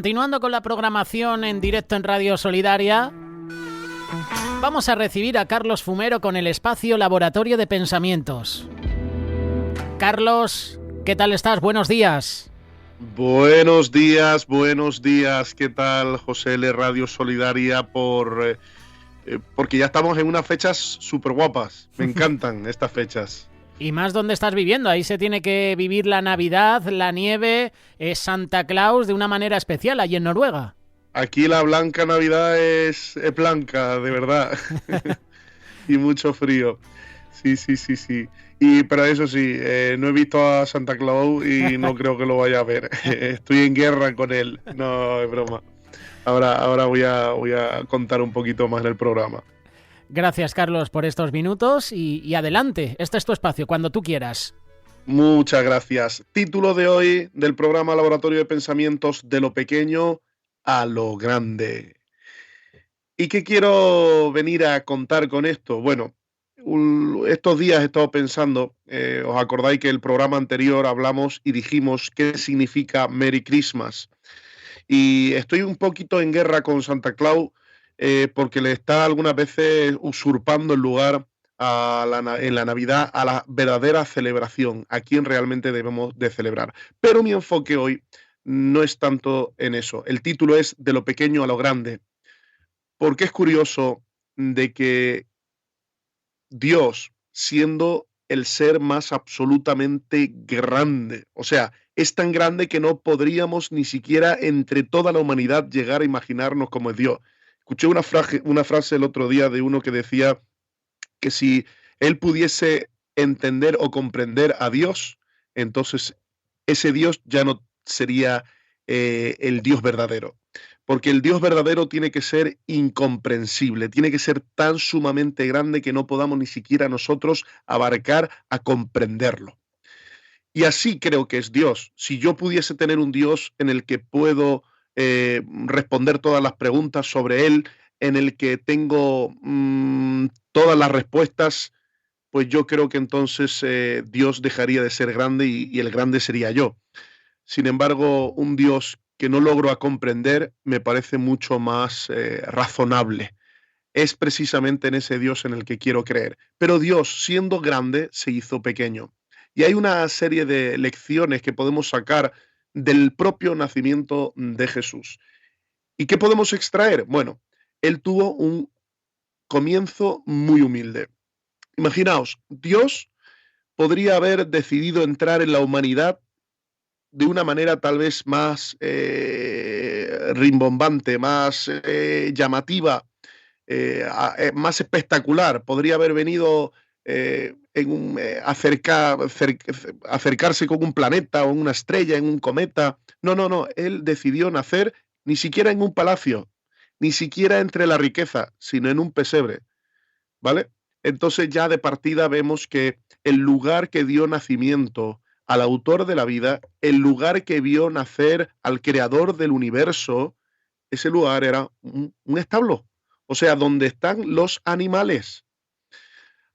continuando con la programación en directo en Radio Solidaria, vamos a recibir a Carlos Fumero con el espacio Laboratorio de Pensamientos. Carlos, ¿qué tal estás? Buenos días. Buenos días. ¿Qué tal, José L. Radio Solidaria? Porque ya estamos en unas fechas súper guapas. Me encantan estas fechas. Y más donde estás viviendo, ahí se tiene que vivir la Navidad, la nieve, Santa Claus de una manera especial, allí en Noruega. Aquí la blanca Navidad es blanca, de verdad. Y mucho frío. Sí. Pero eso sí, no he visto a Santa Claus y no creo que lo vaya a ver. Estoy en guerra con él. No, es broma. Ahora voy a contar un poquito más del programa. Gracias, Carlos, por estos minutos y adelante. Este es tu espacio, cuando tú quieras. Muchas gracias. Título de hoy del programa Laboratorio de Pensamientos: de lo pequeño a lo grande. ¿Y qué quiero venir a contar con esto? Bueno, estos días he estado pensando, ¿os acordáis que el programa anterior hablamos y dijimos qué significa Merry Christmas? Y estoy un poquito en guerra con Santa Claus porque le está algunas veces usurpando el lugar en la Navidad a la verdadera celebración, a quien realmente debemos de celebrar. Pero mi enfoque hoy no es tanto en eso. El título es De lo pequeño a lo grande, porque es curioso de que Dios, siendo el ser más absolutamente grande, o sea, es tan grande que no podríamos ni siquiera entre toda la humanidad llegar a imaginarnos cómo es Dios. Escuché una frase el otro día de uno que decía que si él pudiese entender o comprender a Dios, entonces ese Dios ya no sería el Dios verdadero. Porque el Dios verdadero tiene que ser incomprensible, tiene que ser tan sumamente grande que no podamos ni siquiera nosotros abarcar a comprenderlo. Y así creo que es Dios. Si yo pudiese tener un Dios en el que puedo responder todas las preguntas sobre Él, en el que tengo todas las respuestas, pues yo creo que entonces Dios dejaría de ser grande y el grande sería yo. Sin embargo, un Dios que no logro a comprender me parece mucho más razonable. Es precisamente en ese Dios en el que quiero creer. Pero Dios, siendo grande, se hizo pequeño. Y hay una serie de lecciones que podemos sacar del propio nacimiento de Jesús. ¿Y qué podemos extraer? Bueno, Él tuvo un comienzo muy humilde. Imaginaos, Dios podría haber decidido entrar en la humanidad de una manera tal vez más rimbombante, más llamativa, más espectacular. Podría haber venido acercarse con un planeta o una estrella, en un cometa. No. Él decidió nacer ni siquiera en un palacio, ni siquiera entre la riqueza, sino en un pesebre, ¿vale? Entonces ya de partida vemos que el lugar que dio nacimiento al autor de la vida, el lugar que vio nacer al creador del universo, ese lugar era un establo, o sea, donde están los animales.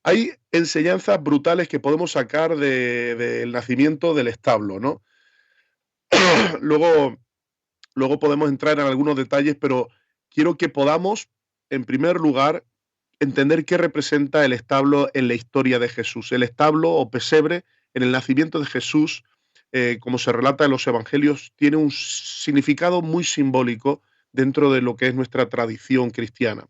Hay enseñanzas brutales que podemos sacar del nacimiento del establo, ¿no? Luego podemos entrar en algunos detalles, pero quiero que podamos, en primer lugar, entender qué representa el establo en la historia de Jesús. El establo o pesebre en el nacimiento de Jesús, como se relata en los evangelios, tiene un significado muy simbólico dentro de lo que es nuestra tradición cristiana.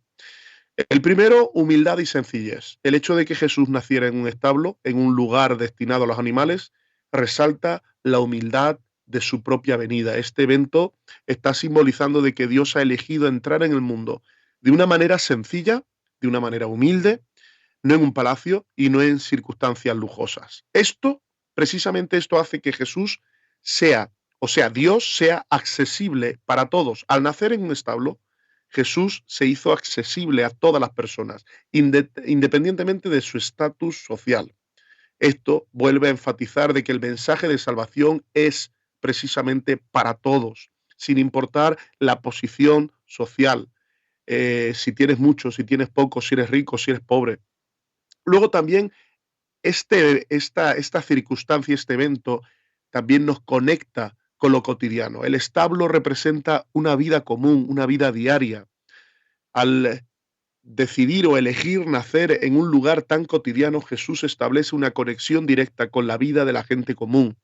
El primero, humildad y sencillez. El hecho de que Jesús naciera en un establo, en un lugar destinado a los animales, resalta la humildad de su propia venida. Este evento está simbolizando de que Dios ha elegido entrar en el mundo de una manera sencilla, de una manera humilde, no en un palacio y no en circunstancias lujosas. Precisamente esto hace que Jesús Dios sea accesible para todos. Al nacer en un establo, Jesús se hizo accesible a todas las personas, independientemente de su estatus social. Esto vuelve a enfatizar de que el mensaje de salvación es precisamente para todos, sin importar la posición social, si tienes mucho, si tienes poco, si eres rico, si eres pobre. Luego también esta circunstancia, este evento, también nos conecta con lo cotidiano. El establo representa una vida común, una vida diaria. Al decidir o elegir nacer en un lugar tan cotidiano, Jesús establece una conexión directa con la vida de la gente común,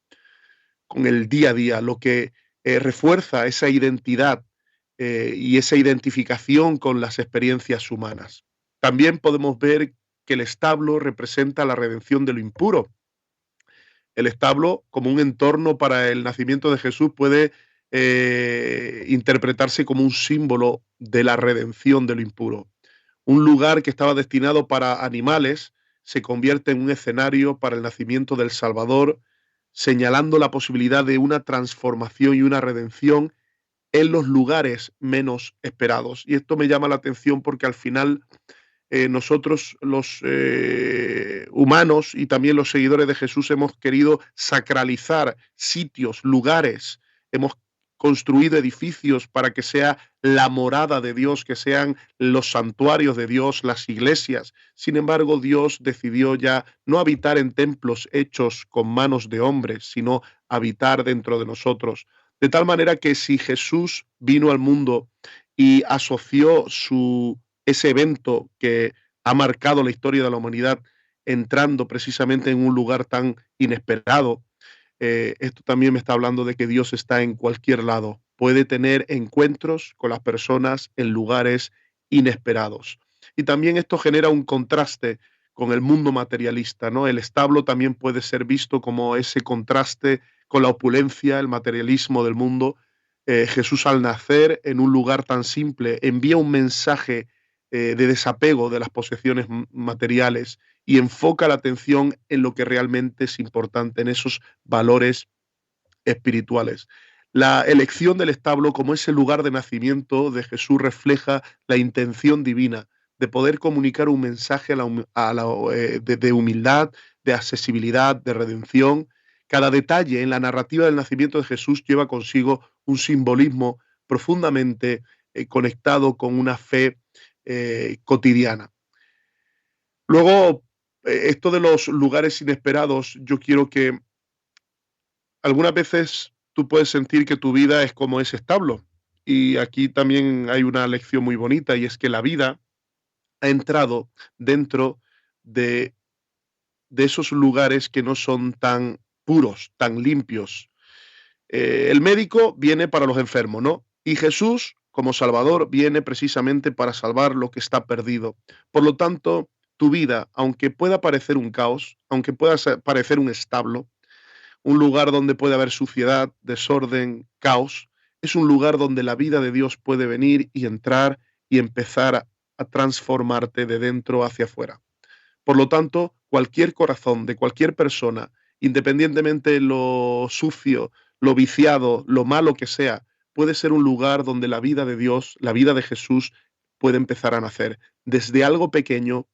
con el día a día, lo que refuerza esa identidad y esa identificación con las experiencias humanas. También podemos ver que el establo representa la redención de lo impuro. El establo, como un entorno para el nacimiento de Jesús, puede interpretarse como un símbolo de la redención de lo impuro. Un lugar que estaba destinado para animales se convierte en un escenario para el nacimiento del Salvador, señalando la posibilidad de una transformación y una redención en los lugares menos esperados. Y esto me llama la atención porque al final nosotros los humanos y también los seguidores de Jesús hemos querido sacralizar sitios, lugares, hemos construido edificios para que sea la morada de Dios, que sean los santuarios de Dios, las iglesias. Sin embargo, Dios decidió ya no habitar en templos hechos con manos de hombres, sino habitar dentro de nosotros. De tal manera que si Jesús vino al mundo y asoció ese evento que ha marcado la historia de la humanidad, entrando precisamente en un lugar tan inesperado, esto también me está hablando de que Dios está en cualquier lado, puede tener encuentros con las personas en lugares inesperados. Y también esto genera un contraste con el mundo materialista, ¿no? El establo también puede ser visto como ese contraste con la opulencia, el materialismo del mundo. Jesús, al nacer en un lugar tan simple, envía un mensaje de desapego de las posesiones materiales y enfoca la atención en lo que realmente es importante, en esos valores espirituales. La elección del establo como ese lugar de nacimiento de Jesús refleja la intención divina de poder comunicar un mensaje de humildad, de accesibilidad, de redención. Cada detalle en la narrativa del nacimiento de Jesús lleva consigo un simbolismo profundamente conectado con una fe cotidiana. Luego, esto de los lugares inesperados, yo quiero que algunas veces tú puedes sentir que tu vida es como ese establo. Y aquí también hay una lección muy bonita, y es que la vida ha entrado dentro de, de esos lugares que no son tan puros, tan limpios. El médico viene para los enfermos, ¿no? Y Jesús, como Salvador, viene precisamente para salvar lo que está perdido. Por lo tanto, tu vida, aunque pueda parecer un caos, aunque pueda parecer un establo, un lugar donde puede haber suciedad, desorden, caos, es un lugar donde la vida de Dios puede venir y entrar y empezar a transformarte de dentro hacia afuera. Por lo tanto, cualquier corazón de cualquier persona, independientemente de lo sucio, lo viciado, lo malo que sea, puede ser un lugar donde la vida de Dios, la vida de Jesús, puede empezar a nacer desde algo pequeño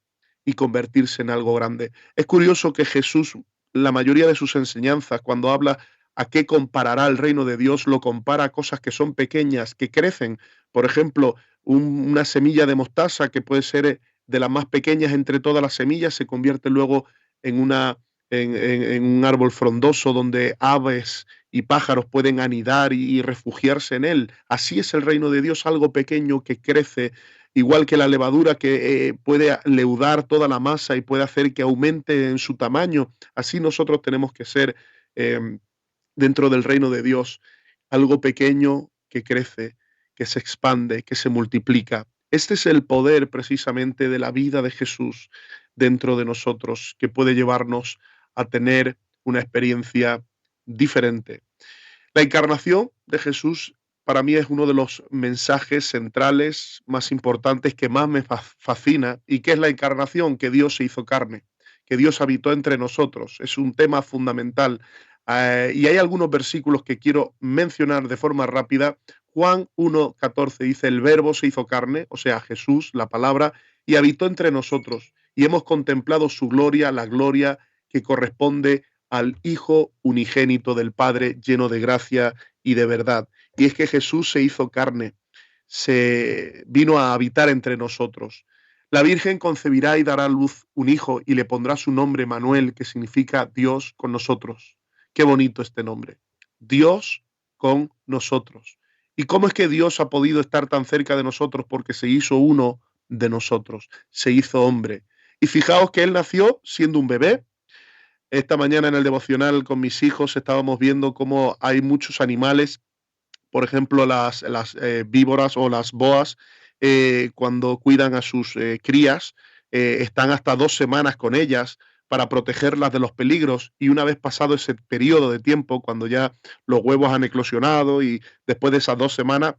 y convertirse en algo grande. Es curioso que Jesús, la mayoría de sus enseñanzas, cuando habla a qué comparará el reino de Dios, lo compara a cosas que son pequeñas, que crecen. Por ejemplo, una semilla de mostaza que puede ser de las más pequeñas entre todas las semillas, se convierte luego en, en un árbol frondoso donde aves y pájaros pueden anidar y refugiarse en él. Así es el reino de Dios, algo pequeño que crece, igual que la levadura que puede leudar toda la masa y puede hacer que aumente en su tamaño. Así nosotros tenemos que ser dentro del reino de Dios, algo pequeño que crece, que se expande, que se multiplica. Este es el poder precisamente de la vida de Jesús dentro de nosotros, que puede llevarnos a tener una experiencia diferente. La encarnación de Jesús para mí es uno de los mensajes centrales más importantes que más me fascina. ¿Y qué es la encarnación? Que Dios se hizo carne, que Dios habitó entre nosotros. Es un tema fundamental. Y hay algunos versículos que quiero mencionar de forma rápida. Juan 1:14 dice: el verbo se hizo carne, o sea, Jesús, la palabra, y habitó entre nosotros. Y hemos contemplado su gloria, la gloria que corresponde al Hijo unigénito del Padre, lleno de gracia y de verdad. Y es que Jesús se hizo carne, se vino a habitar entre nosotros. La Virgen concebirá y dará a luz un hijo y le pondrá su nombre Manuel, que significa Dios con nosotros. Qué bonito este nombre. Dios con nosotros. ¿Y cómo es que Dios ha podido estar tan cerca de nosotros? Porque se hizo uno de nosotros, se hizo hombre. Y fijaos que Él nació siendo un bebé. Esta mañana en el devocional con mis hijos estábamos viendo cómo hay muchos animales, por ejemplo las víboras o las boas, cuando cuidan a sus crías, están hasta 2 semanas con ellas para protegerlas de los peligros, y una vez pasado ese periodo de tiempo, cuando ya los huevos han eclosionado y después de esas 2 semanas,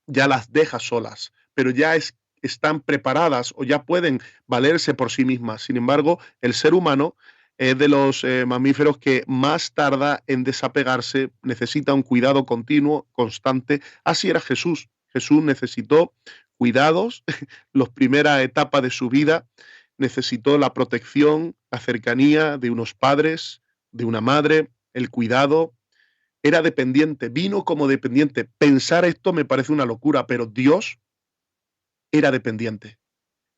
ya las deja solas, pero ya están preparadas o ya pueden valerse por sí mismas. Sin embargo, el ser humano es de los mamíferos que más tarda en desapegarse, necesita un cuidado continuo, constante. Así era Jesús. Jesús necesitó cuidados, las primeras etapas de su vida, necesitó la protección, la cercanía de unos padres, de una madre, el cuidado. Era dependiente, vino como dependiente. Pensar esto me parece una locura, pero Dios era dependiente.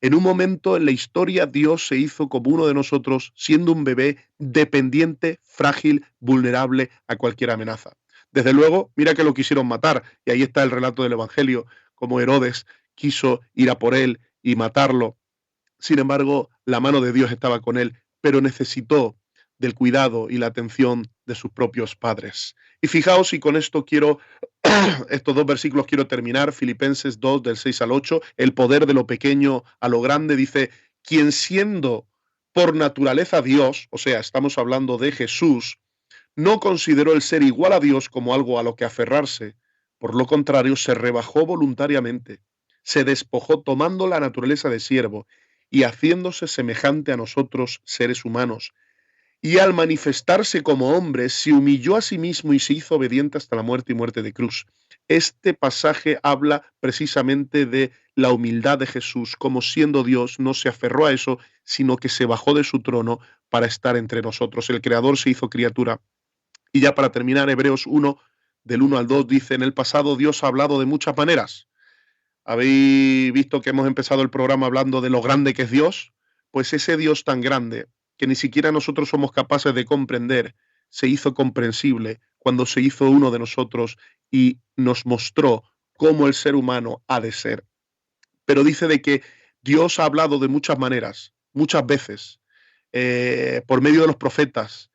En un momento en la historia, Dios se hizo como uno de nosotros, siendo un bebé dependiente, frágil, vulnerable a cualquier amenaza. Desde luego, mira que lo quisieron matar, y ahí está el relato del Evangelio, como Herodes quiso ir a por él y matarlo. Sin embargo, la mano de Dios estaba con él, pero necesitó del cuidado y la atención de sus propios padres. Y fijaos, y con esto quiero, estos 2 versículos quiero terminar, Filipenses 2, del 6 al 8, el poder de lo pequeño a lo grande, dice, quien siendo por naturaleza Dios, o sea, estamos hablando de Jesús, no consideró el ser igual a Dios como algo a lo que aferrarse, por lo contrario, se rebajó voluntariamente, se despojó tomando la naturaleza de siervo y haciéndose semejante a nosotros, seres humanos. Y al manifestarse como hombre, se humilló a sí mismo y se hizo obediente hasta la muerte y muerte de cruz. Este pasaje habla precisamente de la humildad de Jesús, como siendo Dios no se aferró a eso, sino que se bajó de su trono para estar entre nosotros. El Creador se hizo criatura. Y ya para terminar, Hebreos 1, del 1 al 2, dice, en el pasado Dios ha hablado de muchas maneras. ¿Habéis visto que hemos empezado el programa hablando de lo grande que es Dios? Pues ese Dios tan grande, que ni siquiera nosotros somos capaces de comprender, se hizo comprensible cuando se hizo uno de nosotros y nos mostró cómo el ser humano ha de ser. Pero dice de que Dios ha hablado de muchas maneras, muchas veces, por medio de los profetas,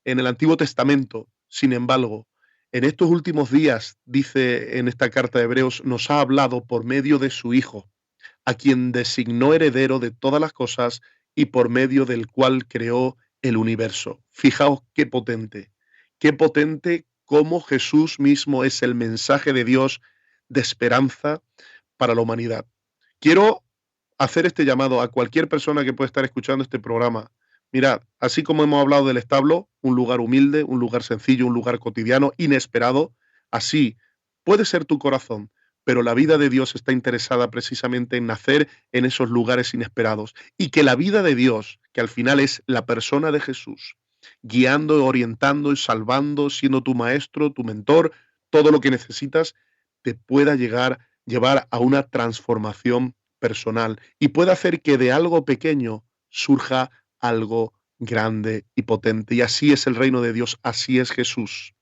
en el Antiguo Testamento. Sin embargo, en estos últimos días, dice en esta carta de Hebreos, nos ha hablado por medio de su Hijo, a quien designó heredero de todas las cosas y por medio del cual creó el universo. Fijaos qué potente cómo Jesús mismo es el mensaje de Dios de esperanza para la humanidad. Quiero hacer este llamado a cualquier persona que pueda estar escuchando este programa. Mirad, así como hemos hablado del establo, un lugar humilde, un lugar sencillo, un lugar cotidiano, inesperado, así puede ser tu corazón. Pero la vida de Dios está interesada precisamente en nacer en esos lugares inesperados. Y que la vida de Dios, que al final es la persona de Jesús, guiando, orientando y salvando, siendo tu maestro, tu mentor, todo lo que necesitas, te pueda llevar a una transformación personal y pueda hacer que de algo pequeño surja algo grande y potente. Y así es el reino de Dios, así es Jesús.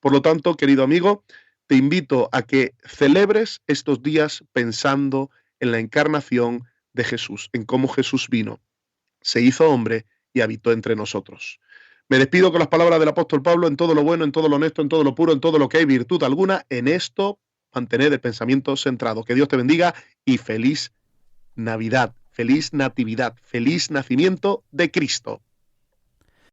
Por lo tanto, querido amigo, te invito a que celebres estos días pensando en la encarnación de Jesús, en cómo Jesús vino, se hizo hombre y habitó entre nosotros. Me despido con las palabras del apóstol Pablo: en todo lo bueno, en todo lo honesto, en todo lo puro, en todo lo que hay virtud alguna, en esto mantener el pensamiento centrado. Que Dios te bendiga y feliz Navidad, feliz Natividad, feliz nacimiento de Cristo.